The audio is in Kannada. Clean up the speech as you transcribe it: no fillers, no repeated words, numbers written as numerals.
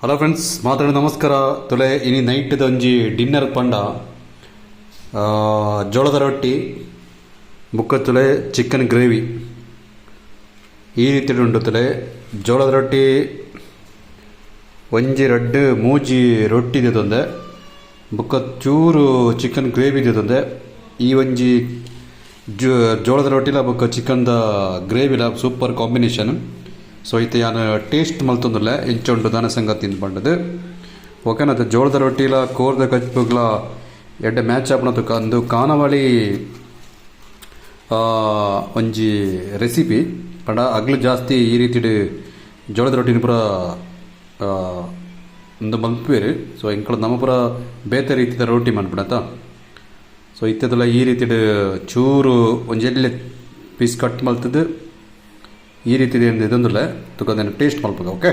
ಹಲೋ ಫ್ರೆಂಡ್ಸ್, ಮಾತಾಡಿ ನಮಸ್ಕಾರ. ತುಲೆ ಇನಿ ನೈಟ್ದು ಒಂಜಿ ಡಿನ್ನರ್ ಪಂಡ ಜೋಳದ ರೊಟ್ಟಿ ಬುಕ್ಕ ತುಲೆ ಚಿಕನ್ ಗ್ರೇವಿ ಈ ರೀತಿ ಉಂಟು. ತುಲೆ ಜೋಳದ ರೊಟ್ಟಿ ಒಂಜಿ ರಡ್ಡು ಮೂಜಿ ರೊಟ್ಟಿ ದಿತ್ತೊಂದೆ ಬುಕ್ಕ ಚೂರು ಚಿಕನ್ ಗ್ರೇವಿ ದಿತ್ತೊಂದೆ. ಈ ಒಂಜಿ ಜೋಳದ ರೊಟ್ಟಿಲ ಬುಕ್ಕ ಚಿಕನ್ದ ಗ್ರೇವಿಲ ಸೂಪರ್ ಕಾಂಬಿನೇಷನ್. ಸೊ ಇತ್ತೆ ಯಾನು ಟೇಸ್ಟ್ ಮಲ್ತೊಂದುಲ್ಲೆ ಇಂಚುಂಡು ದನ ಸಂಗತಿ ಪಂಡದು ಓಕೆನಾ. ಜೋಳದ ರೊಟ್ಟಿಲ ಕೋರ್ದ ಕಚ್ಪುಗ್ಲ ಎಡ್ಡೆ ಮ್ಯಾಚ್ ಆಪಣದು ಅಂದು ಕಾನವಾಳಿ ಒಂಜಿ ರೆಸಿಪಿ ಪಂಡ ಅಗ್ಲು ಜಾಸ್ತಿ ಈ ರೀತಿ ಜೋಳದ ರೊಟ್ಟಿನ ಪೂರ ಒಂದು ಮಲ್ಪೇರು. ಸೊ ಇಂಕಳ ನಮ್ಮ ಪೂರ ಬೇತೆ ರೀತಿಯ ರೊಟ್ಟಿ ಮಾಡ್ಬಿಡತ್ತ. ಸೊ ಇತ್ತದಲ್ಲ ಈ ರೀತಿ ಚೂರು ಒಂಜೆಲ್ಲೆ ಪೀಸ್ ಕಟ್ ಮಲ್ತದ್ದು ಈ ರೀತಿ ಇದೊಂದಿಲ್ಲ ತುಕದೇನು ಟೇಸ್ಟ್ ಮಲ್ಪದ. ಓಕೆ.